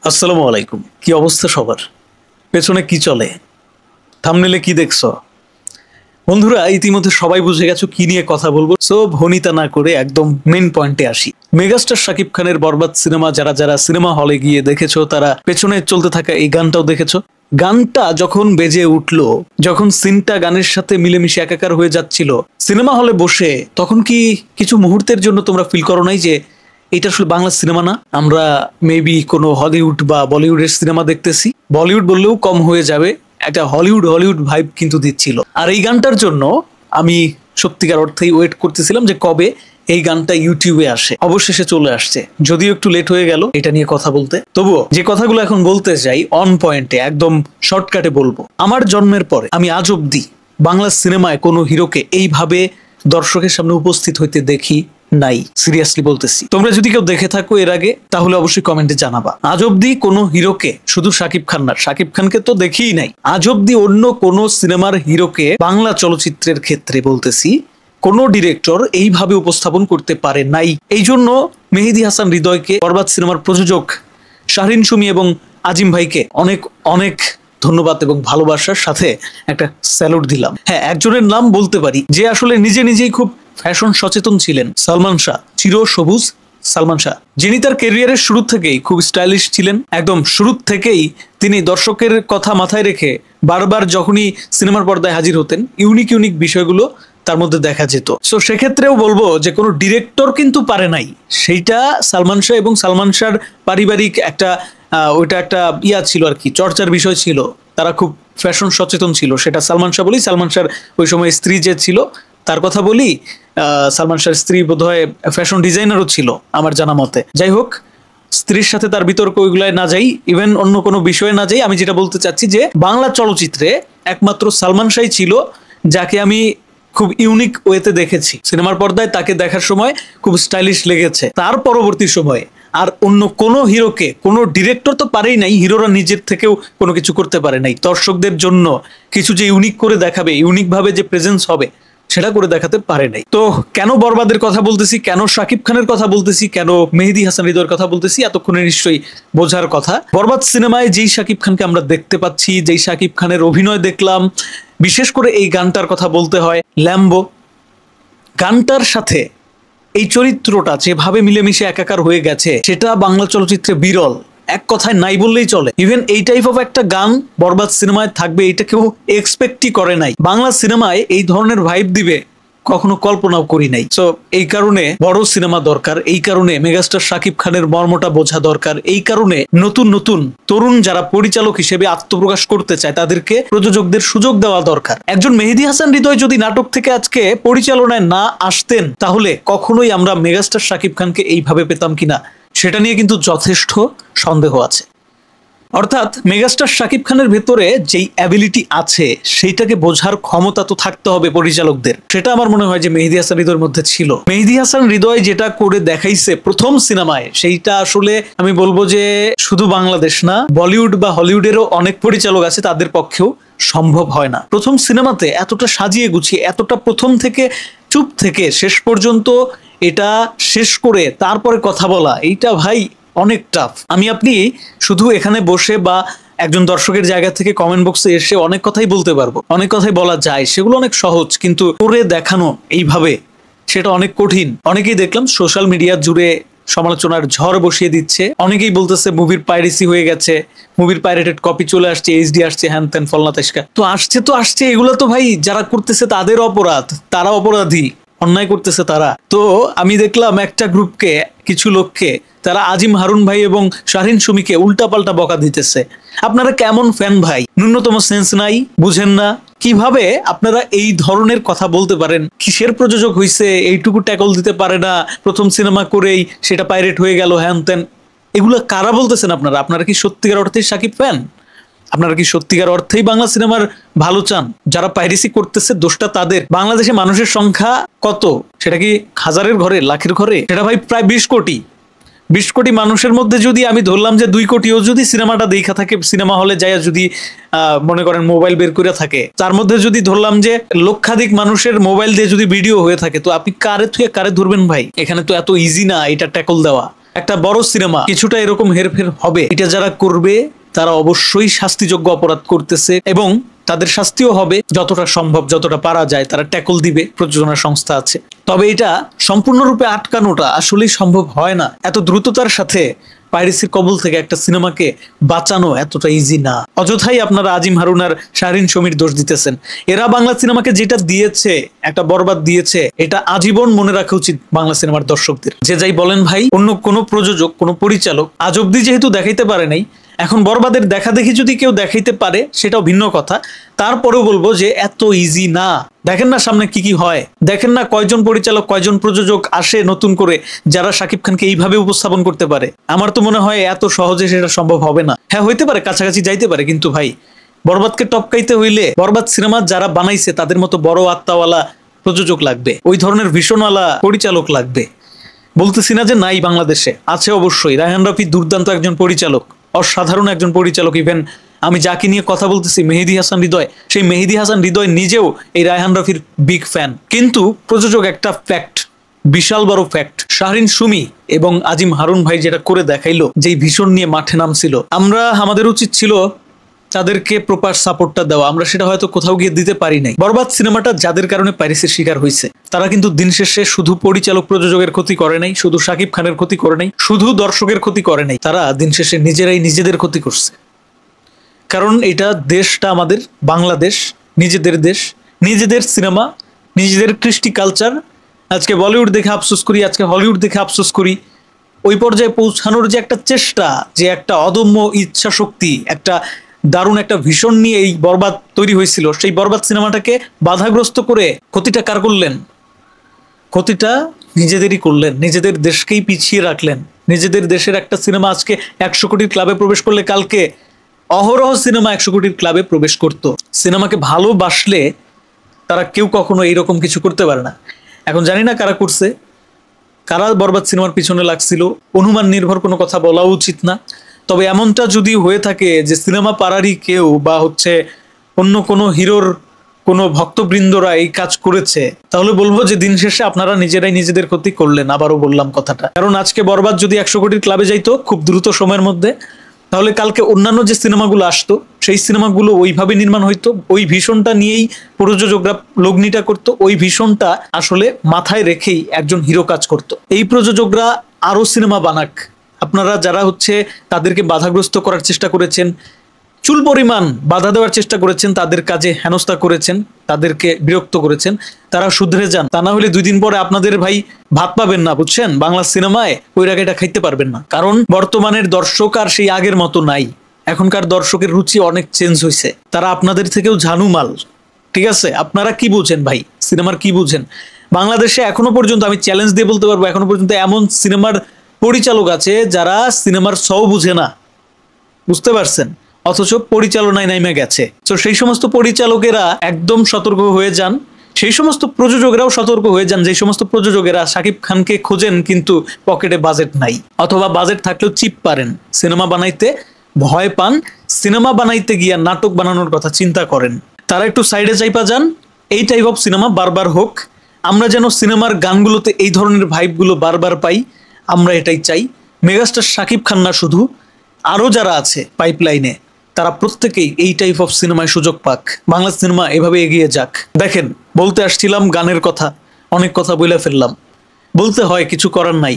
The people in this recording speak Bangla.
আসসালামু আলাইকুম। কি অবস্থা সবার? পেছনে কি চলে? থাম্বনেলে কি দেখছো? বন্ধুরা, ইতিমধ্যে সবাই বুঝে গেছো কি নিয়ে কথা বলবো। সো ভনিতা না করে একদম মেইন পয়েন্টে আসি। মেগাস্টার শাকিব খানের বরবাদ সিনেমা যারা যারা সিনেমা হলে গিয়ে দেখেছো, তারা পেছনে চলতে থাকা এই গানটাও দেখেছো। গানটা যখন বেজে উঠলো, যখন সিনটা গানের সাথে মিলেমিশে একাকার হয়ে যাচ্ছিল সিনেমা হলে বসে, তখন কি কিছু মুহূর্তের জন্য তোমরা ফিল করো নাই যে এটা আসলে বাংলা সিনেমা না, আমরা মেবি কোনো হলিউড বা বলিউডের সিনেমা দেখতেছি? বলিউড বললেও কম হয়ে যাবে, একটা হলিউড হলিউড ভাইব কিন্তু দিচ্ছিল। আর এই গানটার জন্য আমি সত্যিকার অর্থেই ওয়েট করতেছিলাম যে কবে এই গানটা ইউটিউবে আসে। অবশেষে চলে আসছে, যদিও একটু লেট হয়ে গেল এটা নিয়ে কথা বলতে। তবুও যে কথাগুলো এখন বলতে চাই অন পয়েন্টে, একদম শর্টকাটে বলবো। আমার জন্মের পরে আমি আজ অব্দি বাংলা সিনেমায় কোনো হিরোকে এইভাবে দর্শকের সামনে উপস্থিত হইতে দেখি নাই। সিরিয়াসলি বলতেছি। তোমরা যদি কেউ দেখে থাকো এর আগে, তাহলে অবশ্যই কমেন্টে জানাবা। আজ অব্দি কোনো হিরোকে, শুধু শাকিব খান না, শাকিব খানকে তো দেখিই নাই, আজ অব্দি অন্য কোনো সিনেমার হিরোকে বাংলা চলচ্চিত্রের ক্ষেত্রে বলতেছি কোনো ডিরেক্টর এইভাবে উপস্থাপন করতে পারে নাই। এই জন্য মেহেদী হাসান হৃদয়কে, বরবাদ সিনেমার প্রযোজক শাহরিন সুমি এবং আজিম ভাইকে অনেক অনেক ধন্যবাদ এবং ভালোবাসার সাথে একটা স্যালুট দিলাম। হ্যাঁ, একজনের নাম বলতে পারি যে আসলে নিজে নিজেই খুব ফ্যাশন সচেতন ছিলেন, সালমান শাহ। চির সবুজ সালমান শাহ, যিনি তার ক্যারিয়ারের শুরু থেকেই খুব স্টাইলিশ ছিলেন। একদম শুরু থেকেই তিনি দর্শকের কথা মাথায় রেখে বারবার যখনই সিনেমার পর্দায় হাজির হতেন, ইউনিক ইউনিক বিষয়গুলো তার মধ্যে দেখা যেত। সো সেক্ষেত্রেও বলবো যে কোনো ডিরেক্টর কিন্তু পারে নাই সেইটা। সালমান শাহ এবং সালমান শাহর পারিবারিক একটা ওইটা একটা ছিল আর কি, চর্চার বিষয় ছিল। তারা খুব ফ্যাশন সচেতন ছিল, সেটা সালমান শাহ বলি। সালমান শাহর ওই সময় স্ত্রী যে ছিল তার কথা বলি, সালমান শাহর স্ত্রী বোধহয় ফ্যাশন ডিজাইনারও ছিল আমার জানা মতে। যাই হোক, স্ত্রীর সাথে তার বিতর্ক ওইগুলায় না যাই, ইভেন অন্য কোনো বিষয়ে না যাই, আমি যেটা বলতে চাচ্ছি যে বাংলা চলচ্চিত্রে একমাত্র সালমান শাহই ছিল যাকে আমি খুব ইউনিক ওয়েতে দেখেছি। সিনেমার পর্দায় তাকে দেখার সময় খুব স্টাইলিশ লেগেছে। তার পরবর্তী সময়ে আর অন্য কোনো হিরোকে, কোনো ডিরেক্টর তো পারেই নাই, হিরোরা নিজের থেকেও কোনো কিছু করতে পারে নাই। দর্শকদের জন্য কিছু যে ইউনিক করে দেখাবে, ইউনিক ভাবে যে প্রেজেন্স হবে, সেটা করে দেখাতে পারে নাই। তো কেন বরবাদের কথা বলতেছি, কেন শাকিব খানের কথা বলতেছি, কেন মেহেদী হাসান হৃদয়ের কথা বলতেছি, এতক্ষণে নিশ্চয়ই বোঝার কথা। বরবাদ সিনেমায় যেই শাকিব খানকে আমরা দেখতে পাচ্ছি, যেই শাকিব খানের অভিনয় দেখলাম, বিশেষ করে এই গানটার কথা বলতে হয়, ল্যাম্বো গানটার সাথে এই চরিত্রটা যেভাবে মিলেমিশে একাকার হয়ে গেছে, সেটা বাংলা চলচ্চিত্রে বিরল, এক কথায় নাই বললেই চলে। ইভেন এই টাইপ অফ একটা গান বরবাদ সিনেমায় থাকবে, এটা কেউ এক্সপেক্টই করে নাই। বাংলা সিনেমায় এই ধরনের ভাইব দিবে কখনো কল্পনাও করি নাই। সো এই কারণে বড় সিনেমা দরকার, এই কারণে মেগাস্টার শাকিব খানের মর্মটা বোঝা দরকার, এই কারণে নতুন নতুন তরুণ যারা পরিচালক হিসেবে আত্মপ্রকাশ করতে চায় তাদেরকে প্রযোজকদের সুযোগ দেওয়া দরকার। একজন মেহেদী হাসান হৃদয় যদি নাটক থেকে আজকে পরিচালনায় না আসতেন, তাহলে কখনোই আমরা মেগাস্টার শাকিব খানকে এইভাবে পেতাম কিনা সেটা নিয়ে কিন্তু যথেষ্ট সন্দেহ আছে। অর্থাৎ মেগাস্টার শাকিব খানের ভেতরে যেই অ্যাবিলিটি আছে, সেইটাকে বোঝার ক্ষমতা তো থাকতে হবে পরিচালকদের। সেটা আমার মনে হয় যে মেহেদী হাসান হৃদয়ের মধ্যে ছিল। মেহেদী হাসান হৃদয় যেটা করে দেখাইছে প্রথম সিনেমায়, সেইটা আসলে আমি বলবো যে শুধু বাংলাদেশ না, বলিউড বা হলিউডেরও অনেক পরিচালক আছে, তাদের পক্ষেও সম্ভব হয় না। প্রথম সিনেমাতে এতটা সাজিয়ে গুছিয়ে, এতটা প্রথম থেকে চুপ থেকে শেষ পর্যন্ত এটা শেষ করে তারপরে কথা বলা, এইটা ভাই অনেক টাফ। আপনি শুধু এখানে বসে বা একজন দর্শকের জায়গা থেকে কমেন্ট বক্সে এসে অনেক কথাই বলতে পারবো, অনেক কথাই বলা যায়, সেগুলো অনেক সহজ, কিন্তু করে দেখানো এইভাবে সেটা অনেক কঠিন। অনেকেই দেখলাম সোশ্যাল মিডিয়া জুড়ে সমালোচনার ঝড় বসিয়ে দিচ্ছে। অনেকেই বলতেছে মুভির পাইরেসি হয়ে গেছে, মুভির পাইরেটেড কপি চলে আসছে, এইচডি আসছে, হ্যান ত্যান ফলনা তেশকা। তো আসছে এগুলো তো ভাই যারা করতেছে তাদের অপরাধ, তারা অপরাধী, অন্যায় করতেছে তারা। তো আমি দেখলাম একটা গ্রুপকে, কিছু লোককে, তারা আজিম হারুন ভাই এবং শাহরিন সুমিকে উল্টাপাল্টা বকা দিতেছে। আপনারা কেমন ফ্যান ভাই? ন্যূনতম সেন্স নাই? বুঝেন না কিভাবে আপনারা এই ধরনের কথা বলতে পারেন? কিসের প্রযোজক হইছে, এইটুকু ট্যাকল দিতে পারে না, প্রথম সিনেমা করেই সেটা পাইরেট হয়ে গেল, হ্যান ত্যান। এগুলো কারা বলতেছেন আপনারা? আপনারা কি সত্যিকার অর্থেই শাকিব ফ্যান? আপনারা কি সত্যিকার অর্থেই বাংলা সিনেমার ভালো চান? যারা পাইরেসি করতেছে দোষটা তাদের। বাংলাদেশে মানুষের সংখ্যা কত? সেটা কি হাজারের ঘরে, লাখের ঘরে? সেটা ভাই প্রায় 20 কোটি। 20 কোটি মানুষের মধ্যে যদি আমি ধরলাম যে 2 কোটিও যদি সিনেমাটা দেখা থাকে, সিনেমা হলে যায় যদি মনে করেন মোবাইল বের করে থাকে, তার মধ্যে যদি ধরলাম যে লক্ষাধিক মানুষের মোবাইল দিয়ে যদি ভিডিও হয়ে থাকে, তো আপনি কারে থুয়ে কারে ধরবেন ভাই? এখানে তো এত ইজি না এটা ট্যাকল দেওয়া। একটা বড় সিনেমা কিছুটা এরকম হেরফের হবে, এটা যারা করবে তারা অবশ্যই শাস্তিযোগ্য অপরাধ করতেছে, এবং তাদের শাস্তিও হবে যতটা সম্ভব, যতটা পারা যায় তারা ট্যাকল দিবে, প্রযোজনা সংস্থা আছে। তবে এটা সম্পূর্ণরূপে আটকানোটা আসলেই সম্ভব হয় না। এত দ্রুততার সাথে পাইরেসির কবল থেকে একটা সিনেমাকে বাঁচানো এতটা ইজি না। অযথাই আপনারা আজিম হারুন আর শাহরিন শমীর দোষ দিতেছেন। এরা বাংলা সিনেমাকে যেটা দিয়েছে, একটা বরবাদ দিয়েছে, এটা আজীবন মনে রাখা উচিত বাংলা সিনেমার দর্শকদের। যে যাই বলেন ভাই, অন্য কোনো প্রযোজক, কোনো পরিচালক আজ অব্দি যেহেতু দেখাইতে পারে নাই, এখন বরবাদের দেখা দেখি যদি কেউ দেখাইতে পারে সেটাও ভিন্ন কথা। তারপরেও বলবো যে এত ইজি না। দেখেন না সামনে কি কি হয়, দেখেন না কয়জন পরিচালক, কয়জন প্রযোজক আসে নতুন করে, যারা শাকিব খানকে এইভাবে উপস্থাপন করতে পারে। আমার তো মনে হয় এত সহজে সেটা সম্ভব হবে না। হ্যাঁ হইতে পারে, কাছাকাছি যাইতে পারে, কিন্তু ভাই বরবাদকে টপকাইতে হইলে বরবাদ সিনেমা যারা বানাইছে তাদের মতো বড় আত্মাওয়ালা প্রযোজক লাগবে, ওই ধরনের ভীষণওয়ালা পরিচালক লাগবে। বলতেছি না যে নাই, বাংলাদেশে আছে অবশ্যই। রায়হান রাফি দুর্দান্ত একজন পরিচালক, অসাধারণ একজন পরিচালক। ইভেন আমি যাকে নিয়ে কথা বলতেছি, মেহেদী হাসান হৃদয়, সেই মেহেদী হাসান হৃদয় নিজেও এই রায়হান রাফির বিগ ফ্যান। কিন্তু প্রযোজক একটা ফ্যাক্ট, বিশাল বড় ফ্যাক্ট, শাহরিন সুমি এবং আজিম হারুন ভাই যেটা করে দেখাইলো, যেই ভীষণ নিয়ে মাঠে নামছিল, আমাদের উচিত ছিল তাদেরকে প্রপার সাপোর্টটা দেওয়া। আমরা সেটা হয়তো কোথাও গিয়ে দিতে পারি নাই। বরবাদ সিনেমাটা যাদের কারণে পাইরেসির শিকার হয়েছে, তারা কিন্তু দিন শেষে শুধু পরিচালক প্রযোজকের ক্ষতি করে নাই, শুধু শাকিব খানের ক্ষতি করে নাই, শুধু দর্শকের ক্ষতি করে নাই, তারা দিন শেষে নিজেরাই নিজেদের ক্ষতি করছে। কারণ এটা দেশটা আমাদের বাংলাদেশ, নিজেদের দেশ, নিজেদের সিনেমা, নিজেদের কৃষ্টি কালচার। আজকে বলিউড দেখে আফসোস করি, আজকে হলিউড দেখে আফসোস করি। ওই পর্যায়ে পৌঁছানোর যে একটা চেষ্টা, যে একটা অদম্য ইচ্ছা শক্তি, একটা দারুণ একটা ভীষণ নিয়ে এই বরবাদ তৈরি হয়েছিল, সেই বরবাদ সিনেমাটাকে বাধাগ্রস্ত করে ক্ষতিটা কার করলেন? ক্ষতিটা নিজেদেরই করলেন, নিজেদের দেশকেই পিছিয়ে রাখলেন। নিজেদের দেশের একটা সিনেমা আজকে 100 কোটির ক্লাবে প্রবেশ করলে কালকে অহরহ সিনেমা 100 কোটির ক্লাবে প্রবেশ করত। সিনেমাকে ভালোবাসলে তারা কেউ কখনো এইরকম কিছু করতে পারে না। এখন জানি না কারা করছে, কারা বরবাদ সিনেমার পিছনে লাগছিল, অনুমান নির্ভর কোনো কথা বলা উচিত না। তবে এমনটা যদি হয়ে থাকে যে সিনেমা পাড়ারই কেউ বা অন্য কোনো হিরোর কোনো ভক্তবৃন্দরা এই কাজ করেছে, তাহলে বলবো যে দিন শেষে আপনারা নিজেরাই নিজেদের ক্ষতি করলেন। আবারও বললাম কথাটা, কারণ আজকে বরবাদ যদি 100 কোটির ক্লাবে যাইতো খুব দ্রুত সময়ের মধ্যে, তাহলে কালকে অন্যান্য যে সিনেমাগুলো আসতো সেই সিনেমাগুলো ওইভাবে নির্মাণ হইতো, ওই ভীষণটা নিয়েই প্রযোজকরা লগ্নিটা করতো, ওই ভীষণটা আসলে মাথায় রেখেই একজন হিরো কাজ করতো। এই প্রযোজকরা আরো সিনেমা বানাক। আপনারা যারা তাদেরকে বাধাগ্রস্ত করার চেষ্টা করেছেন, চুল পরিমাণ বাধা দেওয়ার চেষ্টা করেছেন, তাদের কাজে হেনস্থা করেছেন, তাদেরকে বিরক্ত করেছেন, তারা শুধরে যান। তা না হলে 2 দিন পরে আপনাদের ভাই ভাত পাবেন না, বুঝছেন? বাংলা সিনেমায় ওই রাগেটা খাইতে পারবেন না। কারণ বর্তমানের দর্শক আর সেই আগের মতো নাই। এখনকার দর্শকের রুচি অনেক চেঞ্জ হয়েছে, তারা আপনাদের থেকেও ঝানুমাল। ঠিক আছে, আপনারা কি বুঝেন ভাই, সিনেমার কি বুঝেন? বাংলাদেশে এখনো পর্যন্ত আমি চ্যালেঞ্জ দিয়ে বলতে পারবো, এখনো পর্যন্ত এমন সিনেমার পরিচালক আছে যারা সিনেমার সও বুঝে না, বুঝতে পারছেন? অথচ পরিচালনায় নাইমে গেছে। তো সেই সমস্ত পরিচালকেরা একদম সতর্ক হয়ে যান, সেই সমস্ত প্রযোজকেরাও সতর্ক হয়ে যান, যে সমস্ত প্রযোজকেরা শাকিব খানকে খোঁজেন কিন্তু পকেটে বাজেট নাই, অথবা বাজেট থাকলেও চিপ পারেন, সিনেমা বানাইতে ভয় পান, সিনেমা বানাইতে গিয়া নাটক বানানোর কথা চিন্তা করেন, তারা একটু সাইডে চাইপা যান। এই টাইপ অফ সিনেমা বারবার হোক, আমরা যেন সিনেমার গানগুলোতে এই ধরনের ভাইবগুলো বারবার পাই, আমরা এটাই চাই। মেগাস্টার শাকিব খান না শুধু, আরো যারা আছে পাইপলাইনে, তারা প্রত্যেকেই এই টাইপ অফ সিনেমায় সুযোগ পাক, বাংলা সিনেমা এভাবে এগিয়ে যাক। দেখেন, বলতে আসছিলাম গানের কথা, অনেক কথা বলে ফেললাম, বলতে হয়, কিছু করার নাই।